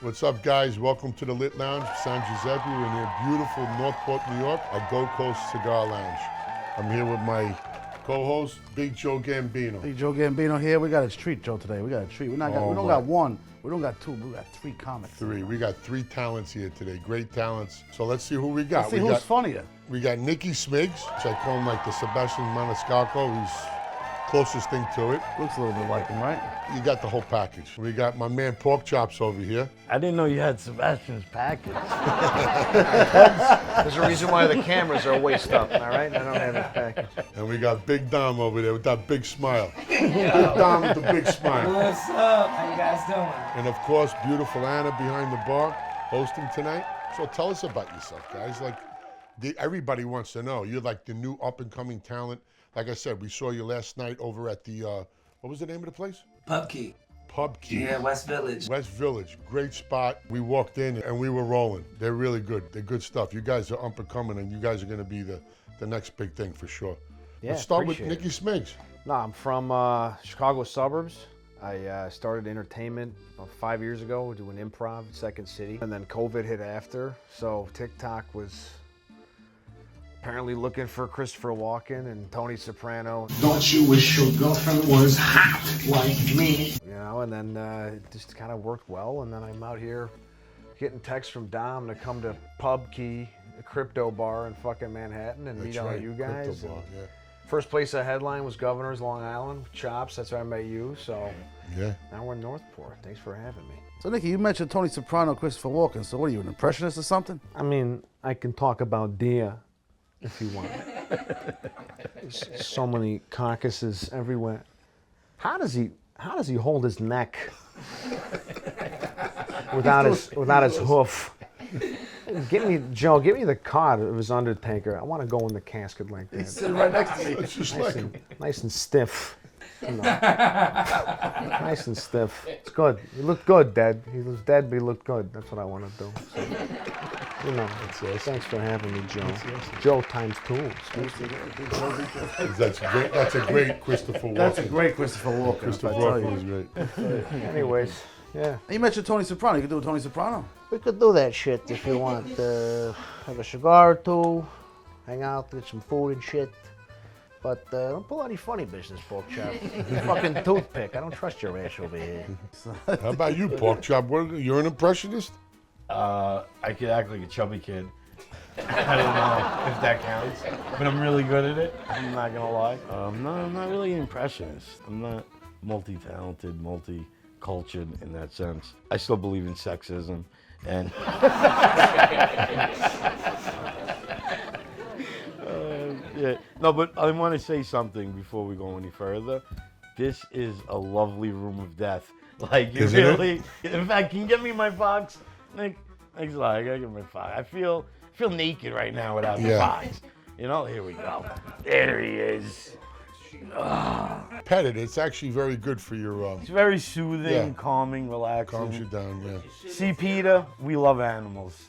What's up, guys? Welcome to the Lit Lounge, San Giuseppe. We're near beautiful Northport, New York, at Gold Coast Cigar Lounge. I'm here with my co-host, Big Joe Gambino. Big Joe Gambino here. We got a treat, Joe, today. We got a treat. We don't got one. We don't got two. We got three comics. Three. We got three talents here today. Great talents. So let's see who we got. Let's see who's funnier. We got Nicky Smigs, which I call him like the Sebastian Maniscalco. He's closest thing to it. Looks a little bit like him, right? You got the whole package. We got my man Porkchopz over here. I didn't know you had Sebastian's package. There's a reason why the cameras are waist up, all right? I don't have his package. And we got Big Dom over there with that big smile. Big Dom with the big smile. What's up? How you guys doing? And of course, beautiful Anna behind the bar hosting tonight. So tell us about yourself, guys. Like, everybody wants to know. You're like the new up-and-coming talent. Like I said, we saw you last night over at the, what was the name of the place? Pub Key. Pub Key. Yeah, West Village. West Village, great spot. We walked in and we were rolling. They're really good. They're good stuff. You guys are up and coming, and you guys are going to be the next big thing for sure. Yeah, Let's start with appreciate Nicky Smigs. No, I'm from Chicago suburbs. I started entertainment about 5 years ago, doing improv in Second City. And then COVID hit after, so TikTok was apparently looking for Christopher Walken and Tony Soprano. Don't you wish your girlfriend was hot like me? You know, and then it just kind of worked well. And then I'm out here getting texts from Dom to come to Pub Key, a crypto bar in fucking Manhattan, and meet all you guys. Crypto bar, yeah. First place I headlined was Governor's, Long Island, Chops. That's where I met you. So Yeah. now we're in Northport. Thanks for having me. So, Nicky, you mentioned Tony Soprano, Christopher Walken. So, what are you, an impressionist or something? I mean, I can talk about deer if you want. There's so many carcasses everywhere. How does he hold his neck without his hoof? Give me the card of his Undertaker. I want to go in the casket like that. He's sitting right next to me. It's just like him. Nice and stiff. You know. Nice and stiff. It's good. He looked good, Dad. He was dead, but he looked good. That's what I want to do. So, you know, thanks for having me, Joe. Joe times two. That's great. That's a great Christopher Walken. That's a great Christopher Walken. Christopher I tell Walken you. was great. Anyways, yeah. You mentioned Tony Soprano. You could do a Tony Soprano. We could do that shit if you want. Have a cigar or two, hang out, get some food and shit. But don't pull any funny business, Porkchopz. Fucking toothpick. I don't trust your ass over here. How about you, Porkchop? You're an impressionist? I could act like a chubby kid. I don't know if that counts, but I'm really good at it. I'm not gonna lie. No, I'm not really an impressionist. I'm not multi-talented, multi-cultured in that sense. I still believe in sexism, and yeah. No, but I want to say something before we go any further. This is a lovely room of death. Like, you Isn't really. In fact, can you get me my box? Nick, thanks a lot. I gotta get my box. I feel naked right now without the box. You know, here we go. There he is. Pet it. It's actually very good for your. It's very soothing, Yeah. calming, relaxing. Calms you down, yeah. See, Peter, we love animals.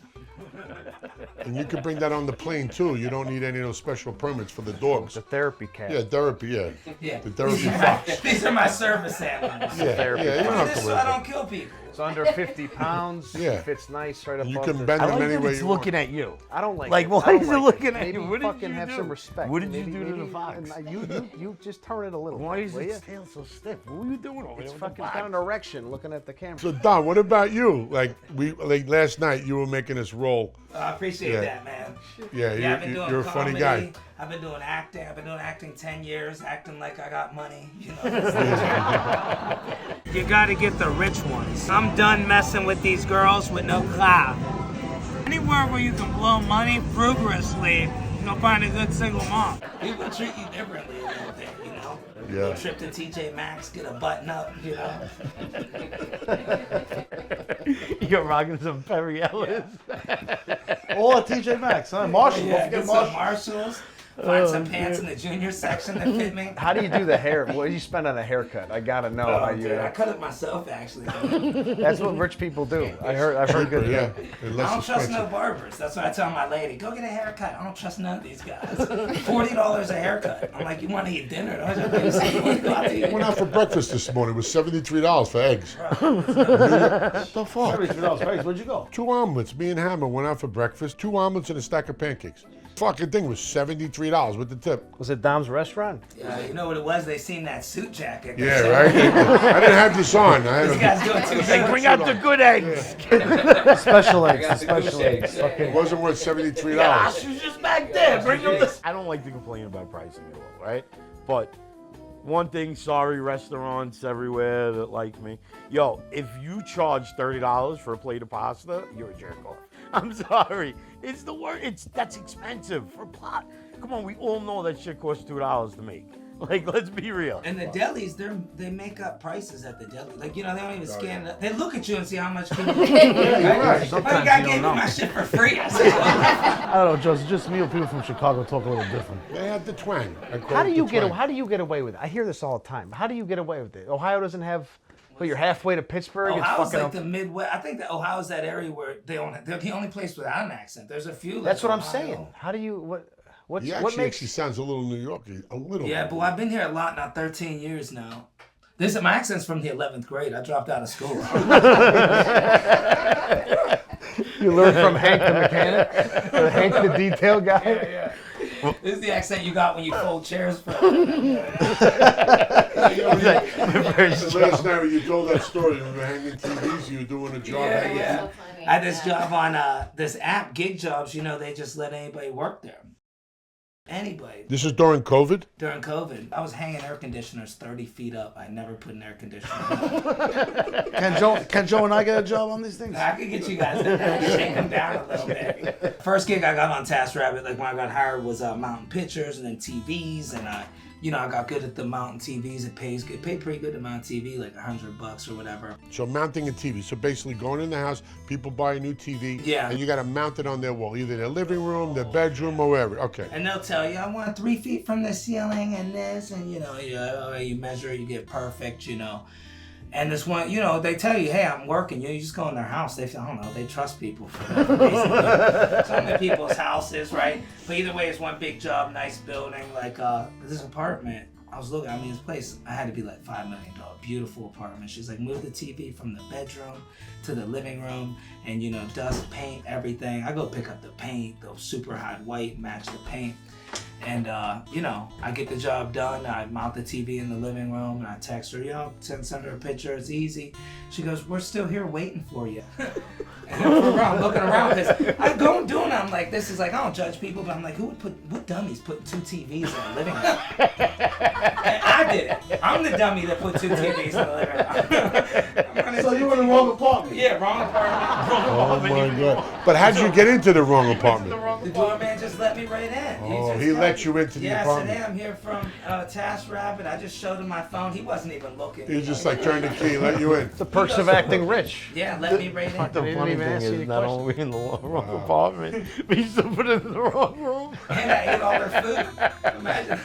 And you can bring that on the plane too. You don't need any of those special permits for the dogs. The therapy cat. Yeah, therapy, yeah. Yeah. The therapy fox. These are my service animals. Yeah, you don't have to Just so worry I about don't kill people. It's under 50 pounds. Yeah. Fits nice right above You can the- bend I them like any that way it's you looking want. at you. I don't like Like, it. why I don't is it like looking at Maybe you? What did fucking you have do? some respect. What did you Maybe- do to the maybe- fox? and you just turn it a little. Why bit, is will ya? its tail so stiff? What were you doing over It's there? fucking got an erection looking at the camera. So Don, what about you? Like last night, you were making us roll. I appreciate Yeah. that, man. Yeah, I've been doing you're a funny comedy. guy. I've been doing acting. I've been doing acting 10 years, acting like I got money, you know. You gotta get the rich ones. I'm done messing with these girls with no clout. Anywhere where you can blow money frugorously, you'll find a good single mom. People treat you differently a little bit, you know. Yeah. Trip to TJ Maxx, get a button up, you know. You're rocking some Perry Ellis. Or TJ Maxx, huh? Marshall. Don't Yeah, forget get some Marshall. Marshalls. Find some pants in the junior section that fit me. How do you do the hair? What do you spend on a haircut? I gotta know how you. Dude, I cut it myself, actually. That's what rich people do. I've heard good. Yeah. I don't trust no barbers. That's what I tell my lady. Go get a haircut. I don't trust none of these guys. $40 a haircut. I'm like, you want to eat dinner? Don't you? Go out to eat. Went out for breakfast this morning. It was $73 for eggs. What the fuck? $73 for eggs. Where'd you go? 2 omelets. Me and Hammer went out for breakfast. 2 omelets and a stack of pancakes. Fucking thing was $73 with the tip. Was it Dom's restaurant? Yeah, you know what it was? They seen that suit jacket. They Yeah, said, right? I didn't have this on. I had This guy's doing too Hey, good. bring out the good eggs. Special eggs. Special eggs. It wasn't worth $73. Gosh, she's just back there. Bring them this. I don't like to complain about pricing at all, right? But one thing, sorry, restaurants everywhere that like me. Yo, if you charge $30 for a plate of pasta, you're a jerk off. I'm sorry. It's the word. That's expensive for pot. Come on, we all know that shit costs $2 to make. Like, let's be real. And the delis, they make up prices at the deli. Like, you know, they don't even scan it up. They look at you and see how much people. right. Sometimes guy gave me my shit for free. I don't know, Joe. It's just me or people from Chicago talk a little different. They had the twang. How do you get away with it? I hear this all the time. How do you get away with it? Ohio doesn't have. Well, you're halfway to Pittsburgh. Ohio's like the Midwest. I think that Ohio's that area where they're the only place without an accent. There's a few. That's what I'm Ohio. saying. How do you what He what makes actually sounds a little New Yorker. A little. Yeah, but I've been here a lot now, 13 years now. My accent's from the 11th grade. I dropped out of school. you learned from Hank the mechanic, or Hank the detail guy? Yeah. This is the accent you got when you fold chairs for. Last night when you told that story, you were hanging TVs, you were doing a job hanging Yeah. So funny. I had this job on this app, Gig Jobs. You know, they just let anybody work there. Anybody. This is during COVID? During COVID, I was hanging air conditioners 30 feet up. I never put an air conditioner on. Can Joe and I get a job on these things? I could get you guys in there and shake them down a little bit. First gig I got on TaskRabbit, like when I got hired, was mounting pictures and then TVs, and I got good at the mounting TVs. It paid pretty good to mount TV, like $100 or whatever. So mounting a TV. So basically going in the house, people buy a new TV, Yeah. and you got to mount it on their wall, either their living room, their bedroom, or wherever. Okay. And they'll tell you, I want 3 feet from the ceiling and this, and you measure, you get perfect, And this one, they tell you, hey, I'm working. You just go in their house. They trust people for that, basically. Some of the people's houses, right? But either way, it's one big job, nice building. Like this apartment, I was looking, this place, I had to be like $5 million. Beautiful apartment. She's like, move the TV from the bedroom to the living room and, dust, paint, everything. I go pick up the paint, the super hot white, match the paint. And, I get the job done. I mount the TV in the living room and I text her, send her a picture. It's easy. She goes, we're still here waiting for you. And I'm looking around because I go and doing it. I'm like, this is like, I don't judge people, but I'm like, what dummies putting 2 TVs in the living room? And I did it. I'm the dummy that put 2 TVs in the living room. So you were in the wrong apartment? Yeah, wrong apartment. Oh my God. But how'd you get into the wrong apartment? The doorman just let me right in. Oh, he let you into the I said, apartment. hey, I'm here from TaskRabbit. I just showed him my phone. He wasn't even looking. He just like turned the key, let you in. The perks of acting rich. Yeah, let me right in. The didn't funny even thing ask you is, the not question. only in the wrong apartment, but you still put it in the wrong room. And I ate all their food. Imagine.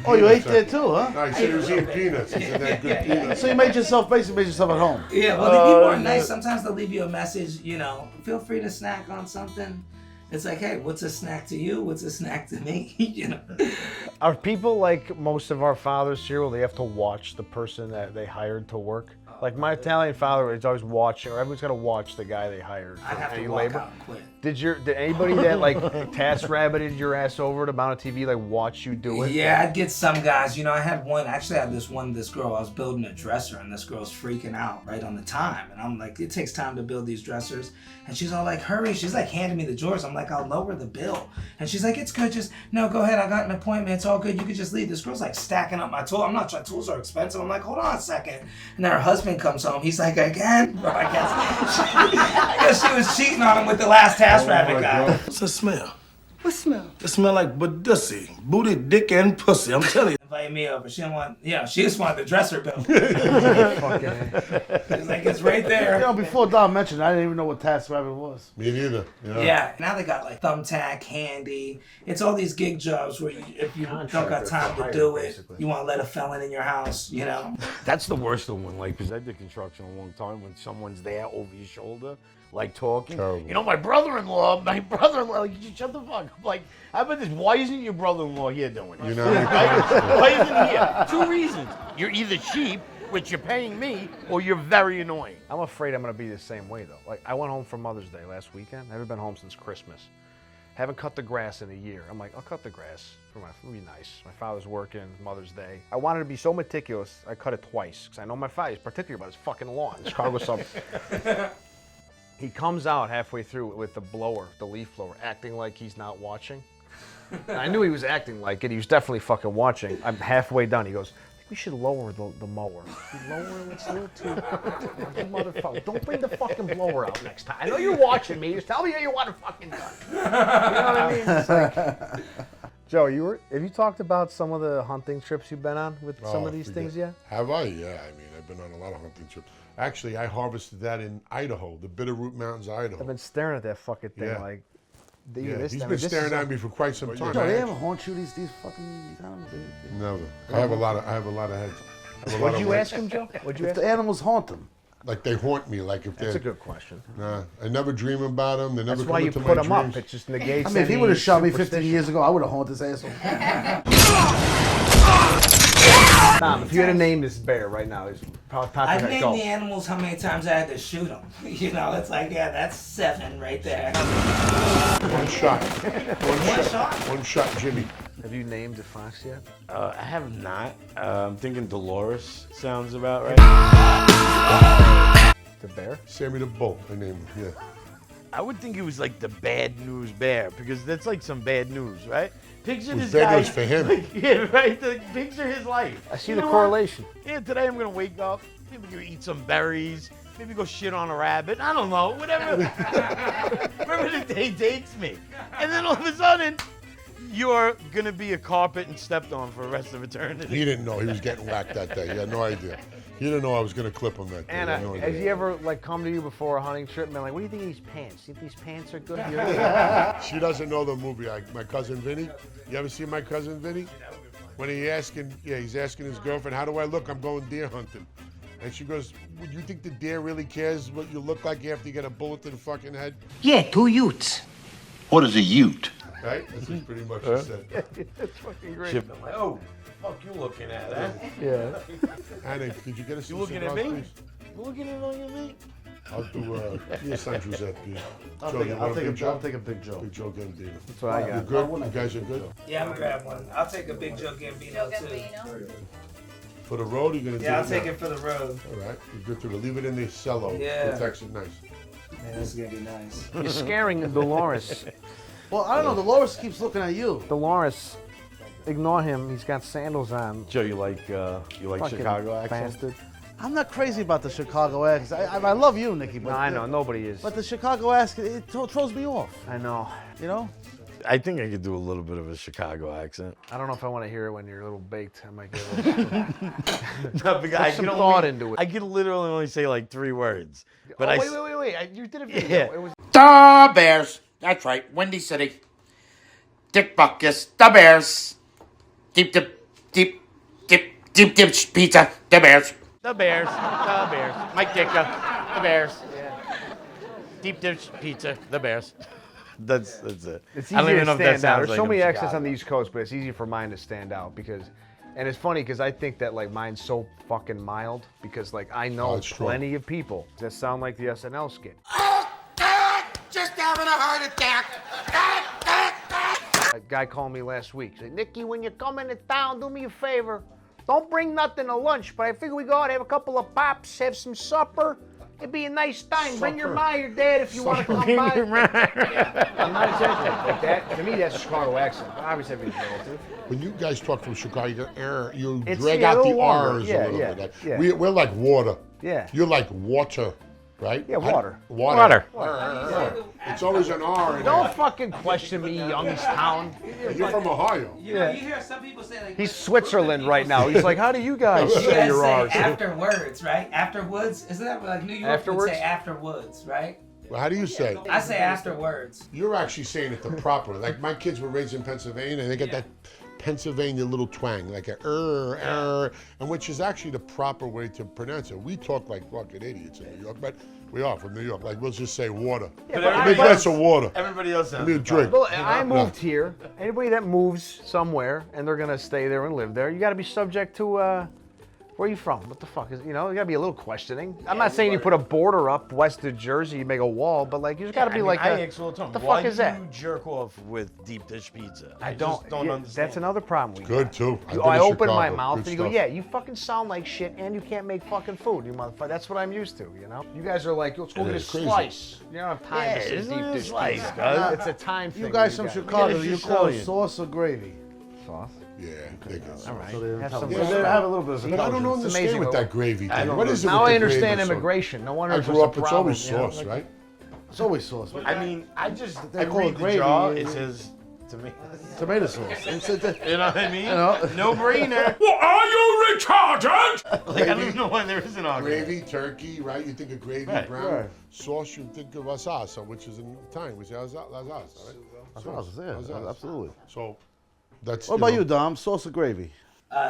Oh, you ate there too, huh? No, he said he was eating peanuts. He said that good peanuts. So you basically made yourself at home. Yeah, well, the people are nice. Sometimes they'll leave you a message, feel free to snack on something. It's like, hey, what's a snack to you? What's a snack to me? Are people like most of our fathers here, where they have to watch the person that they hired to work? Like my Italian father is always watching, or everyone's got to watch the guy they hired. I'd have to any walk labor. out and quit. Did anybody that like TaskRabbited your ass over to mount a TV like watch you do it? Yeah, I'd get some guys. I had this girl. I was building a dresser, and this girl's freaking out right on the time. And I'm like, it takes time to build these dressers. And she's all like, hurry. She's like handing me the drawers. I'm like, I'll lower the bill. And she's like, it's good. No, go ahead. I got an appointment. It's all good. You could just leave. This girl's like stacking up my tools. I'm not trying. Tools are expensive. I'm like, hold on a second. And then her husband comes home. He's like, again? Bro, I guess she was cheating on him with the last TaskRabbit guy. What's that smell? What smell? It smell like bussy, booty, dick, and pussy. I'm telling you. If invite me over. She didn't want, she just wanted the dresser bill. She's like, it's right there. You know, before Don mentioned, I didn't even know what TaskRabbit was. Me neither. Yeah, now they got like Thumbtack, Handy. It's all these gig jobs where if you don't got time to do it, you want to let a felon in your house, you know? That's the worst one, like, because I did construction a long time when someone's there over your shoulder, like, talking. Terrible. You know, my brother-in-law, like, you shut the fuck up. Like, how about this? Why isn't your brother-in-law here doing it? You know? Why isn't he here? Two reasons. You're either cheap, which you're paying me, or you're very annoying. I'm afraid I'm gonna be the same way though. Like I went home for Mother's Day last weekend. I haven't been home since Christmas. Haven't cut the grass in a year. I'm like, I'll cut the grass it'll be nice. My father's working, Mother's Day. I wanted to be so meticulous, I cut it twice. Because I know my father's particular about his fucking lawn. Chicago suburbs. He comes out halfway through with the blower, the leaf blower, acting like he's not watching. And I knew he was acting like it. He was definitely fucking watching. I'm halfway done. He goes, I think we should lower the mower. Lower it, it's a little too... You motherfucker. Don't bring the fucking blower out next time. I know you're watching me. Just tell me how you want it fucking done. You know what I mean? It's like... Joe, have you talked about some of the hunting trips you've been on with some of these things yet? Have I? Yeah, I mean, I've been on a lot of hunting trips. Actually, I harvested that in Idaho, the Bitterroot Mountains, Idaho. I've been staring at that fucking thing like... He's been staring at me for quite some time. Joe, they ever haunt you, these fucking animals? Never. I have a lot of heads. What'd you ask him, Joe? What'd you ask The animals haunt them. Like they haunt me, like if they're... That's a good question. Nah, I never dream about them. They never That's come why you into put my them up. dreams. It just negates. I mean, if he would have shot me 15 years ago, I would have haunted his asshole. Tom, if you had to name this bear right now, it's probably I've Patrick. named the animals how many times I had to shoot them. You know, it's like, that's 7 right there. One shot. One shot, Jimmy. Have you named the fox yet? I have not. I'm thinking Dolores sounds about right. The bear? Sammy the Bull, I named him, yeah. I would think it was like the bad news bear, because that's like some bad news, right? Picture this bad guy. news for him. Like, yeah, right? Picture his life. I see You the know what? correlation. Yeah, today I'm gonna wake up, maybe go eat some berries, maybe go shit on a rabbit. I don't know, whatever. Wherever the day takes me. And then all of a sudden, you're gonna be a carpet and stepped on for the rest of eternity. He didn't know he was getting whacked that day. He had no idea. He didn't know I was going to clip him that day. Anna, He had no has idea. he ever like come to you before a hunting trip and been like, what do you think of these pants? Do you think these pants are good? She doesn't know the movie. My cousin Vinny. You ever see My Cousin Vinny? When he's asking his girlfriend, how do I look? I'm going deer hunting. And she goes, would you think the deer really cares what you look like after you get a bullet to the fucking head? Yeah, 2 utes. What is a ute? Right? That's what pretty much she said. It's fucking great. Shit, I'm like, oh, fuck you looking at, huh? Yeah. Anna, did you get us You some looking at cigars, me? please? You looking at me? I'll do San Giuseppe. I'll Joe, take you a want a Big Big Joe? Big Joe. Big Joe Gambino. That's what I You got. good? You guys are good? Yeah, I'm gonna grab one. I'll take a big Joe Gambino too. For the road, you're going to do it Yeah, I'll now? take it for the road. All right, you're good to go. Leave it in the cello. Yeah. Protects it nice. Man, this is gonna be nice. You're scaring Dolores. Well, I don't know. Dolores keeps looking at you. Dolores, ignore him. He's got sandals on. Joe, you like Fucking Chicago accent? bastard. I'm not crazy about the Chicago accent. I love you, Nicky. But No, I know. Nobody is. But the Chicago accent, it throws me off. I know. You know? I think I could do a little bit of a Chicago accent. I don't know if I want to hear it when you're a little baked. I might get a little... No, because I some can thought only, into it. I could literally only say like 3 words. But wait. You did a video. Yeah. It was... The Bears. That's right. Windy City. Dick Buckus. The Bears. Deep pizza. The Bears. The Bears. The Bears. Mike Ditka. The Bears. Deep dish pizza. The Bears. That's it. It's I don't easier even know to if that stand out. sounds There's like so many I'm accents on Chicago. the East Coast, but it's easy for mine to stand out because, and it's funny because I think that like mine's so fucking mild because like I know it's true. plenty of people that sound like the SNL skit. Just having a heart attack. A guy called me last week. He said, Nicky, when you're coming to town, do me a favor. Don't bring nothing to lunch, but I figure we go out, have a couple of pops, have some supper. It'd be a nice time. Bring your ma, your dad if you want to come by. I'm not exaggerating. Like that, to me, that's a Chicago accent. Obviously, everybody's relative. When you guys talk from Chicago, you It's, drag yeah, a out the little longer. R's Yeah, a little yeah, bit. yeah. We're like water. Yeah. You're like water, right? Yeah, water. Water. It's always an R in Don't there. fucking question me, Youngstown. You're from Ohio. You know, you hear some people say like. He's Switzerland right now. He's like, how do you guys You say guys your say R's? afterwards, right? Afterwards, isn't that what, like New York would Afterwards? say afterwards, right? Well, how do you say it? I say afterwards. You're actually saying it the proper. Like my kids were raised in Pennsylvania, and they get that Pennsylvania little twang, like a and which is actually the proper way to pronounce it. We talk like fucking idiots in New York, but we are from New York. Like we'll just say water. But Give me a everybody glass else- of water. Everybody else Give me a sounds drink. Well, I moved here. Anybody that moves somewhere and they're gonna stay there and live there, you got to be subject to. Where are you from? What the fuck is? You know, you got to be a little questioning. I'm not saying you put a border up west of Jersey, you make a wall, but like you just got to be like. I ask all the time. What the Why fuck is do that? you jerk off with deep dish pizza? I just don't yeah, understand. That's another problem. We Good got. too. I open my Chicago. mouth Good and you go, stuff. yeah, you fucking sound like shit and you can't make fucking food, you motherfucker. That's what I'm used to, you know? You guys are like, let's go get a is crazy. slice. You don't have time to it's say deep a dish slice, pizza. guys. It's a time thing. You guys from Chicago, Get a you call it Sicilian. sauce or gravy? Sauce. Yeah, niggas. All right. So they Have have, some they respect. have a little bit of But I don't indulgence. understand amazing with what- that gravy I thing. don't What is it Now with I the understand gravy? So- immigration. No wonder I it's grew just a up, it's problem, always you know? sauce, right? It's always sauce. I mean, I just They I call it read the gravy, jar. yeah, It yeah. says tomato. Tomato sauce. You know what I mean? know. No brainer. Well, are you retarded? Like, I don't know why there is an argument. Gravy, turkey, right? You think of gravy, Right. brown Right. sauce. You think of asasa, which is in Italian. We say asasa, right? Sauce, yeah, Asas. absolutely. So that's. What about you, Dom? Sauce or gravy?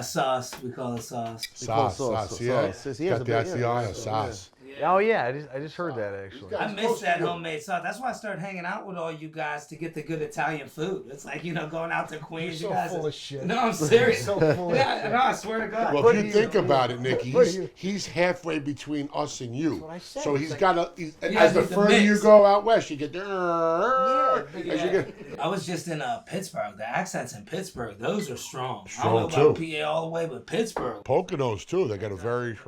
Sauce. We call it sauce. Sauce, sauce, sauce, yeah. sauce. He has Got a the bit- Asiana yeah. sauce. Oh yeah, I just heard that actually. I miss that homemade sauce. That's why I started hanging out with all you guys to get the good Italian food. It's like, going out to Queens. You're you so guys full of shit. No, I'm serious. So full of Yeah, no, I swear to God. Well, if you think about it, Nicky, he's halfway between us and you. I said. So he's got a. You As guys the need to further you mix. go out west, you get the. Yeah. As you get, I was just in Pittsburgh. The accents in Pittsburgh, those are strong. I Strong, don't know about too. PA all the way, but Pittsburgh. Poconos too. They got a very.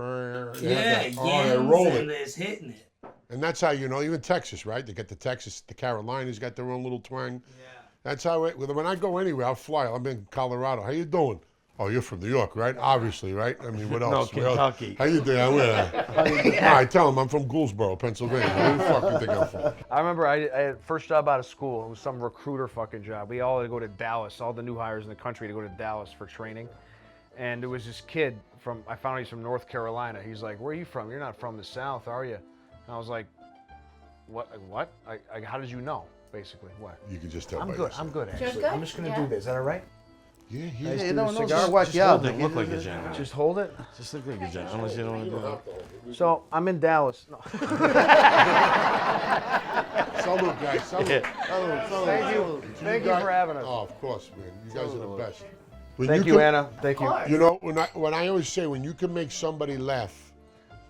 Yeah, they yams roll and it. it's hitting it. And that's how even Texas, right? They got the Texas, the Carolinas got their own little twang. Yeah. That's how it. When I go anywhere, I'll fly. I'm in Colorado. How you doing? Oh, you're from New York, right? Obviously, right? I mean, what else? No, Kentucky. How you doing? All right, tell them I'm from Gouldsboro, Pennsylvania. Where the fuck you think I'm from? I remember I had first job out of school. It was some recruiter fucking job. We all had to go to Dallas. All the new hires in the country to go to Dallas for training. And there was this kid I found out he's from North Carolina. He's like, "Where are you from? You're not from the South, are you?" And I was like, "What? What? How did you know?" Basically, what? You can just tell. I'm by good. yourself. I'm good actually. good? I'm just gonna do this. Is that all right? Yeah, Yeah, yeah. no, cigar? just whack Just you out. hold it. Look like a gentleman. Just hold it. Just look like a gentleman. Unless you don't want to do it. So I'm in Dallas. No. Salute, guys. Salute. Thank you. Thank you for having us. Oh, of course, man. You guys are the best. When Thank you, can- Anna. Thank you. You know, when I always say, when you can make somebody laugh,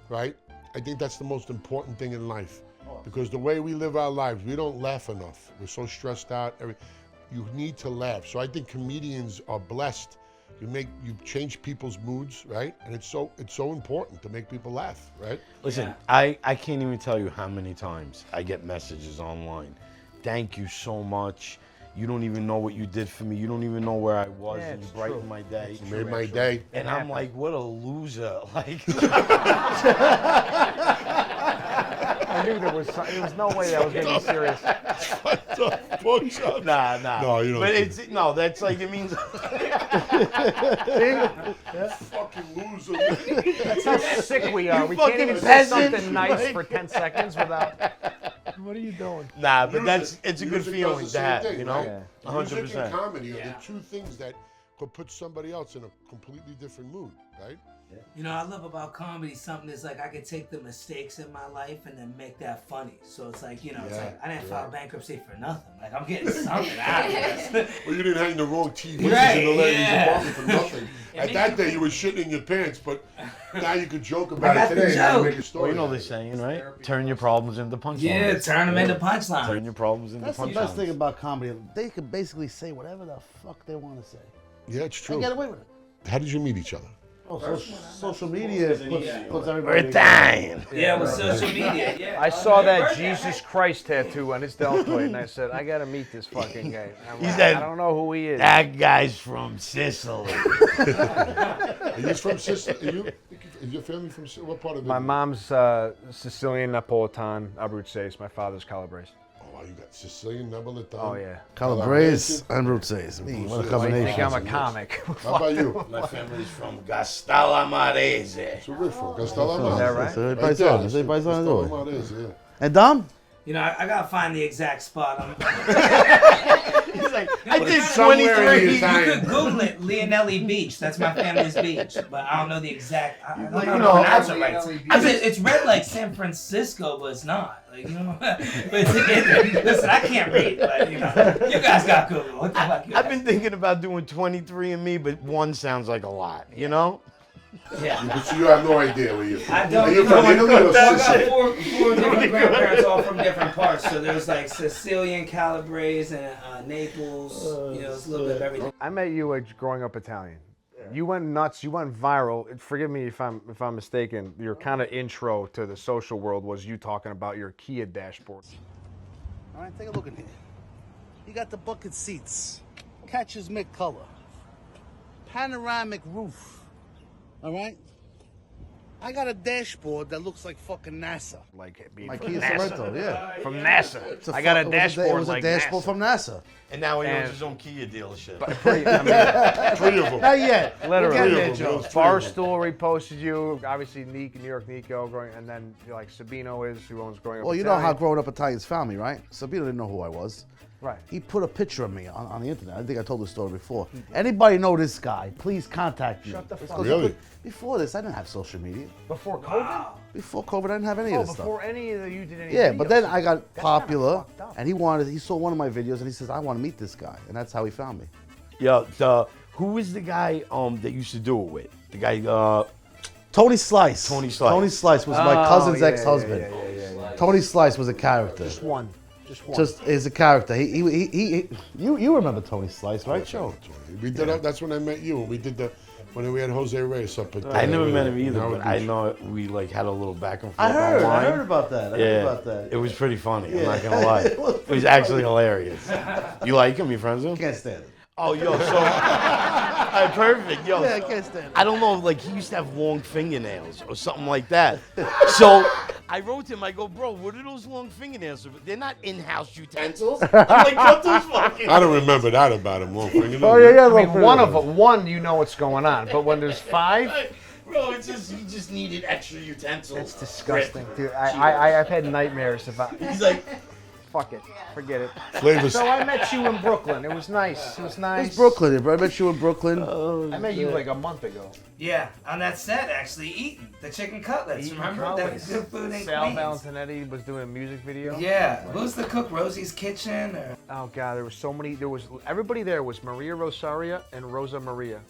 right? I think that's the most important thing in life. Because the way we live our lives, we don't laugh enough. We're so stressed out. You need to laugh. So I think comedians are blessed. You change people's moods, right? And it's so important to make people laugh, right? Listen, I can't even tell you how many times I get messages online. Thank you so much. You don't even know what you did for me. You don't even know where I was, and you brightened my day. You made my day. And I'm like, what a loser. Like, I knew there was no way that was gonna be serious. Porkchopz. nah. No, you don't But think that's like, it means. Fucking loser. That's how sick we are. You We can't fucking even say peasant. something nice Like- for 10 seconds without. What are you doing? Nah, but Music. it's a good Music feeling does the to same have, thing, you know? right? 100%. Music and comedy are the two things that could put somebody else in a completely different mood, right? I love about comedy something that's like I could take the mistakes in my life and then make that funny. So it's like, it's like I didn't file bankruptcy for nothing. Like I'm getting something out of this. Well, you didn't hang the wrong TVs Right, in the lady's yeah. apartment for nothing. At that day, you were shitting in your pants, but now you can joke about it that's the today and joke. make a Well, story. you know out the of it. saying, right? Turn your problems into punchlines. Yeah, turn them into punchlines. Turn your problems into That's the punchlines. best thing about comedy. They can basically say whatever the fuck they want to say. Yeah, it's They true. get away with it. How did you meet each other? Oh, social media puts everybody We're dying. Yeah, with social media. Yeah. I saw that Jesus Christ tattoo on his deltoid, and I said, I gotta meet this fucking guy. I don't know who he is. That guy's from Sicily. Are you from Sicily? Is your family from Sicily? What part of it? My mom's Sicilian, Napolitan, Abruzzese. My father's Calabrese. Oh, you got Sicilian, Napolitan. Oh, yeah. Calabrese and Brutzes. What a I combination. think I'm a comic. How about you? My family's from Castellamarese. So we're from Castellamarese. Is that right? So Right paisano, there. sei paisano dove? Castellamarese, yeah. And Dom? You know, I gotta find the exact spot. He's like, I did somewhere in 23. You could Google it, Leonelli Beach. That's my family's beach, but I don't know the exact. I don't know how to pronounce it right. I mean, it's read like San Francisco, but it's not. Like, you know, but listen, I can't read, but you know, you guys got Google. What the fuck? I've been thinking about doing 23andMe, but one sounds like a lot, you know? Yeah. So you have no idea where you're from. I don't Are you know. from Italy or I got Sicily? four different grandparents, all from different parts. So there's like Sicilian, Calabrese, and Naples. You know, it's a little bit of everything. I met you growing up Italian. You went nuts. You went viral. Forgive me if I'm mistaken. Your kind of intro to the social world was you talking about your Kia dashboard. All right, take a look at here. You got the bucket seats, catches mid-color, panoramic roof. All right? I got a dashboard that looks like fucking NASA. Like being My from Kia NASA. Sorento, yeah. From NASA. I got a dashboard It was a like dashboard NASA. from NASA. And now he owns And- his own Kia dealership. Three of them. Not yet. Literally. We'll get Three there, of them, Joe. those. Barstool reposted you. Obviously, New York Nico growing, and then like Sabino is who owns Growing Up Well, you know how Italian. growing up Italians found me, right? Sabino didn't know who I was. Right. He put a picture of me on the internet. I think I told this story before. Anybody know this guy? Please contact me. Shut the It's fuck 'cause Really? he put- Before this, I didn't have social media. Before COVID? Before COVID, I didn't have any Oh, of this stuff. before any of you did any Yeah, videos. but then I got That's popular, kinda fucked up. and he saw one of my videos, and he says, "I want to meet this guy," and that's how he found me. Yeah, who was the guy that used to do it with? The guy, Tony Slice. Tony Slice. Tony Slice was my cousin's ex-husband. Yeah. Tony Slice was a character. Just one. Just is a character. You remember Tony Slice, right, Joe? We did. That's when I met you. We did when we had Jose Reyes up at. I never met him either, Howard but I Beach. know we like had a little back and forth I heard online. about that. I heard about that. It was pretty funny. I'm not gonna lie. It was actually hilarious. You like him? You friends with him? Can't stand it. Oh, yo, so perfect, yo. Yeah, I can't stand it. I don't know, like he used to have long fingernails or something like that. So I wrote to him. I go, bro, what are those long fingernails? They're not in-house utensils. I'm like, what those fucking? I don't remember that about him. Long fingernails. Oh yeah. I mean, one, you know what's going on, but when there's five, Bro, it's just he just needed extra utensils. it's disgusting, dude. I've had nightmares about. He's like, Fuck it, forget it. Flavors. So I met you in Brooklyn. It was nice. It was nice. It's Brooklyn, bro. I met you in Brooklyn. I met you like a month ago. Yeah, on that set, actually, eating the chicken cutlets. Remember? That's good food in Sal Queens. Valentinetti was doing a music video. Yeah. Who's the cook? Rosie's Kitchen? Or... Oh god, there was so many. Everybody there was Maria Rosaria and Rosa Maria.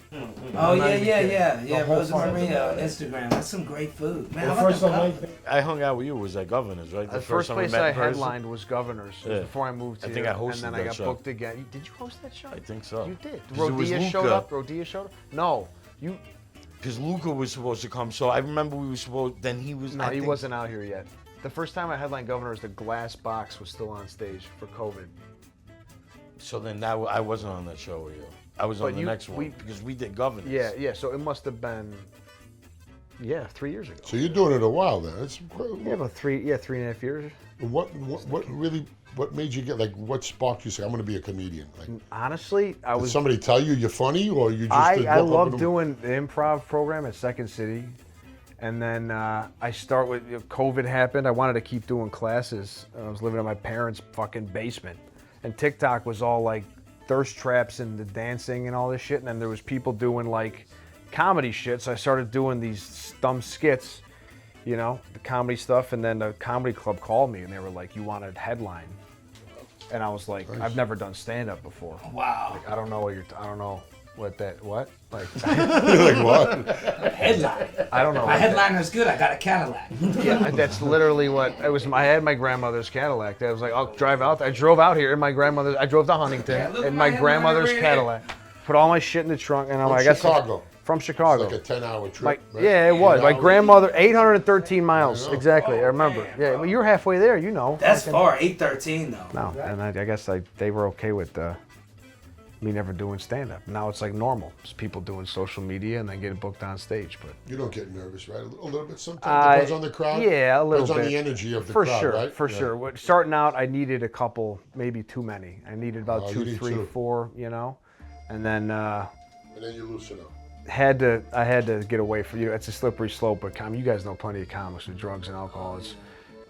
Oh, yeah. Rosa farm. Maria on Instagram. That's some great food. Man, I like the I hung out with you was at Governor's, right? The first time we place met I in person? headlined was Governor's. It was Yeah. before I moved I here. think I hosted and then I that got show. booked again. Did you host that show? I think so. You did. 'Cause it was Rodia showed Luca. up. Rodia showed up. No, you. Because Luca was supposed to come, so I remember we were supposed. Then he was. No, I he think- wasn't out here yet. The first time I headlined Governor's, the glass box was still on stage for COVID. So then I wasn't on that show with you. I was on But the you- next one we- because we did Governor's. Yeah. So it must have been. Yeah, 3 years ago. So you're doing it a while then. It's, Yeah, about 3.5 years. what made you get, like, what sparked you say, I'm going to be a comedian? Like, Honestly, I did was. somebody tell you you're funny, or you just I woke up love and- doing the improv program at Second City. And then I start with COVID happened. I wanted to keep doing classes. I was living in my parents' fucking basement. And TikTok was all like thirst traps and the dancing and all this shit. And then there was people doing like comedy shit. So I started doing these dumb skits, you know, the comedy stuff. And then the comedy club called me and they were like, you want to headline? And I was like, I've never done stand-up before. Wow. Like, I don't know what Like, Like what? Headline. I don't know. My headliner's good. I got a Cadillac. Yeah, that's literally what it was. I had my grandmother's Cadillac. I was like, I'll drive out. I drove out here in my grandmother's. I drove to Huntington Yeah, look in at my my grandmother's headliner right Cadillac. Put all my shit in the trunk, and I'm like, I guess Chicago. From Chicago. It's like a 10-hour trip. Right? Yeah, it was. My 8 hours. grandmother, 813 miles. I know. Exactly, I remember. Yeah, well, you're halfway there, you know. That's far, 813 though. No, and I guess they were okay with me never doing stand-up. Now it's like normal. It's people doing social media and then getting booked on stage. But You don't get nervous, right? A little bit sometimes. Depends on the crowd. Yeah, a little Depends bit. on the energy of the for crowd, sure, right? For sure. Starting out, I needed a couple, maybe too many. I needed about Oh, you 2, need 3, two. 4, you know, and then And then you loosen up. I had to get away from you. It's a slippery slope, but you guys know plenty of comics with drugs and alcohol. It's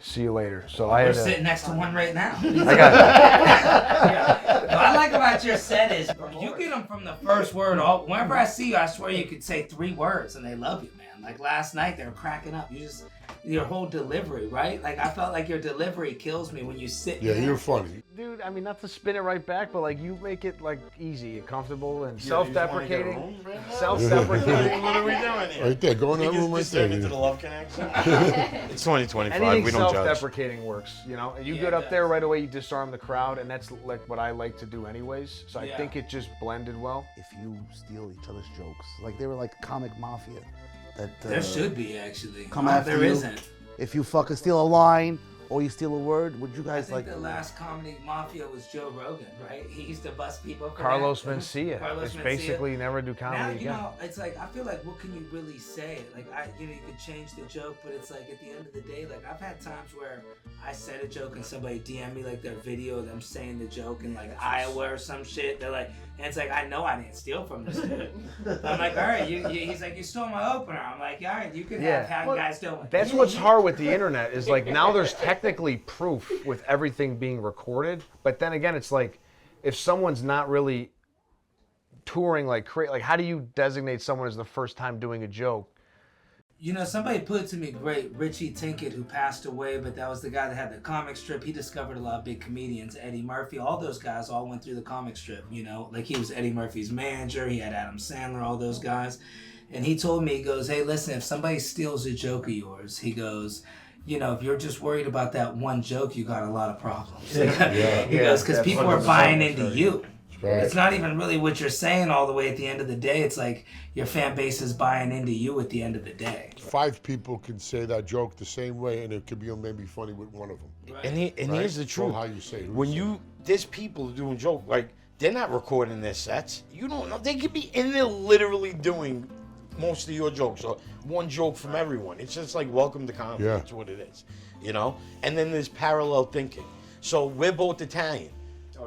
see you later. So I We're had to. sitting next to one right now. I got What I like about your set is you get them from the first word. Whenever I see you, I swear you could say 3 words and they love you, man. Like last night, they were cracking up. Your whole delivery, right? Like I felt like your delivery kills me when you sit. Yeah, there. you're funny. Dude, I mean, not to spin it right back, but like you make it like easy and comfortable and self-deprecating. Self-deprecating. What are we doing here? Right there, go in that room right there. Into the love connection. It's 2025. Anything We don't judge. self-deprecating works, you know. And you get up there right away, you disarm the crowd, and that's like what I like to do anyways. So I think it just blended well. If you steal each other's jokes, like they were like comic mafia. That There should be actually. come after there you. isn't. If you fucking steal a line or you steal a word, would you I guys think like? the last comedy mafia was Joe Rogan, right? He used to bust people. for Carlos that. Mencia. Carlos It's Mencia. basically never do Now, comedy you again. know, it's like, I feel like, what can you really say? Like, you could change the joke, but it's like, at the end of the day, like, I've had times where I said a joke and somebody DM me, like, their video of them saying the joke in, like, Iowa or some shit. They're like, and it's like, I know I didn't steal from this dude. I'm like, all right, he's like, you stole my opener. I'm like, all right, you can have how you guys doing. That's what's hard with the internet is like now there's technically proof with everything being recorded, but then again, it's like if someone's not really touring like how do you designate someone as the first time doing a joke? You know, somebody put it to me great. Richie Tinkett, who passed away, but that was the guy that had the comic strip. He discovered a lot of big comedians. Eddie Murphy, all those guys all went through the comic strip, you know. Like, he was Eddie Murphy's manager. He had Adam Sandler, all those guys. And he told me, he goes, hey, listen, if somebody steals a joke of yours, he goes, you know, if you're just worried about that one joke, you got a lot of problems. He goes, because people are buying into you. Right. It's not even really what you're saying all the way at the end of the day. It's like your fan base is buying into you at the end of the day. 5 people can say that joke the same way, and it could be maybe funny with one of them. Right. And Right? here's the It's truth. all how you say it. When there's people doing joke, like, they're not recording their sets. You don't know. They could be in there literally doing most of your jokes or one joke from everyone. It's just like welcome to comedy. Yeah. That's what it is, you know? And then there's parallel thinking. So we're both Italian.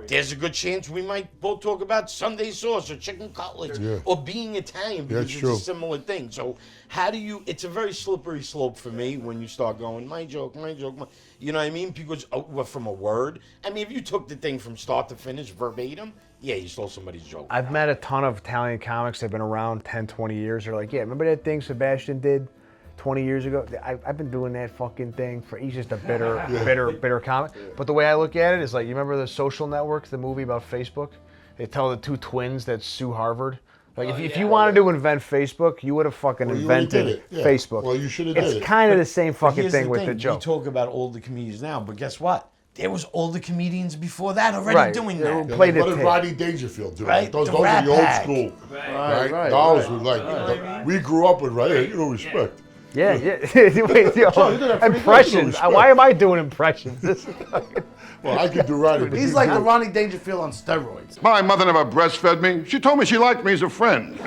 There's a good chance we might both talk about Sunday sauce or chicken cutlets or being Italian because That's it's true. a similar thing. So how do you, it's a very slippery slope for me when you start going, my joke, you know what I mean? Because from a word, I mean, if you took the thing from start to finish verbatim, yeah, you stole somebody's joke. I've met a ton of Italian comics that have been around 10, 20 years. They're like, yeah, remember that thing Sebastian did 20 years ago? I've been doing that fucking thing he's just a bitter comic. But the way I look at it is like, you remember The Social Network, the movie about Facebook? They tell the 2 twins that sue Harvard. Like, if you wanted to invent Facebook, you would have fucking you already did invented it. Yeah. Facebook. Well, you should have did it. It's kind of the same But fucking here's thing with the joke. We talk about older comedians now, but guess what? There was older comedians before that already doing that. Yeah, played what it did tape. Rodney Dangerfield do? Right? Like, those The are Rat the old Pack. school. Right. Those were like, we grew up with, right? You know, respect. Yeah. Joe, you did that pretty Impressions. good, Why am I doing impressions? This is fucking... Well, I could do Rodney. but He's you like do. the Ronnie Dangerfield on steroids. My mother never breastfed me. She told me she liked me as a friend.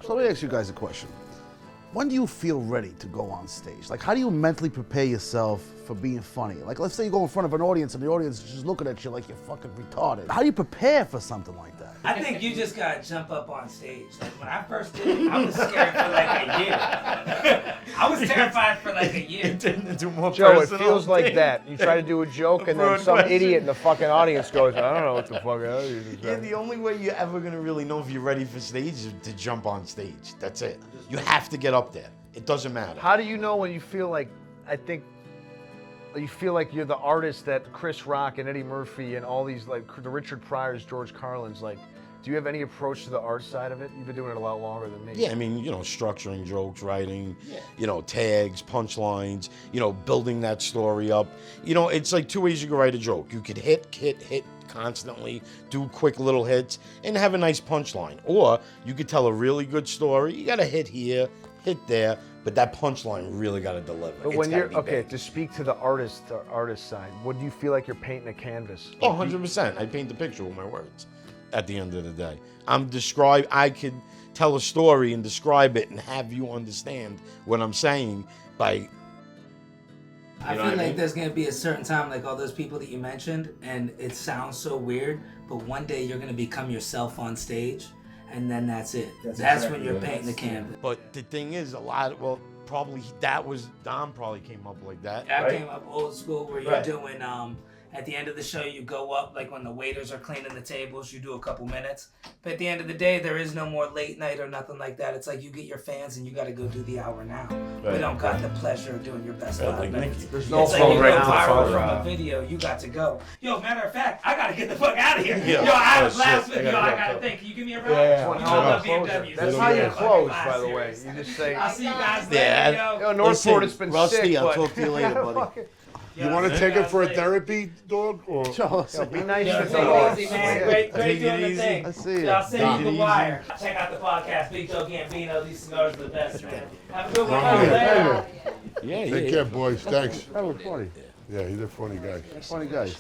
So let me ask you guys a question. When do you feel ready to go on stage? Like, how do you mentally prepare yourself for being funny? Like, let's say you go in front of an audience and the audience is just looking at you like you're fucking retarded. How do you prepare for something like that? I think you just gotta jump up on stage. Like, when I first did it, I was scared for like a year. I was terrified for like a year. Joe, it feels like that. You try to do a joke and then some idiot in the fucking audience goes, I don't know what the fuck that is. Yeah, the only way you're ever gonna really know if you're ready for stage is to jump on stage. That's it. You have to get up there. It doesn't matter. How do you know when you feel like, you feel like you're the artist that Chris Rock and Eddie Murphy and all these, like the Richard Pryors, George Carlin's, like, do you have any approach to the art side of it? You've been doing it a lot longer than me. Yeah, I mean, you know, structuring jokes, writing, you know, tags, punchlines, you know, building that story up. You know, it's like 2 ways you can write a joke. You could hit, constantly, do quick little hits, and have a nice punchline. Or you could tell a really good story. You got to hit here, hit there, but that punchline really got to deliver. But It's when gotta you're be okay, big. to speak to the artist side, what do you feel like you're painting a canvas? Oh, 100%. I paint the picture with my words at the end of the day. I could tell a story and describe it and have you understand what I'm saying by. I feel like there's gonna be a certain time, like all those people that you mentioned, and it sounds so weird, but one day you're gonna become yourself on stage, and then that's it. That's when you're painting the canvas. But the thing is, probably Dom probably came up like that. I right? came up old school where you're Right. doing at the end of the show you go up, like when the waiters are cleaning the tables, you do a couple minutes. But at the end of the day, there is no more late night or nothing like that. It's like you get your fans and you gotta go do the hour now. We Right. don't got the pleasure of doing your best Right, 5 like minutes. Nicky. There's no It's like phone you right go now viral for, from a video, you got to go. Yo, matter of fact, I gotta get the fuck out of here. Yeah. Yo, I had a Oh, blast shit. with you. I I gotta gotta go. think. Can you give me a ride? Yeah. I love BMWs. That's Let's how do you that close, fucking by the way. class You series. just say, I'll see you guys Yeah. later, yo. yo, Northport has been Rusty, sick, I'll but talk to you later, buddy. You want to take it for a therapy, dog? Or Yo, be nice Yo, to take the it Lord. easy, man. Great Take it doing the easy. thing. I see So I'll ya. send you the wire. Check out the podcast, Big Joe Gambino. These cigars are the best, man. Have a good one. Right. Later. Yeah, take care, boys. Thanks. That was funny. Yeah, he's a funny guy. Funny guys.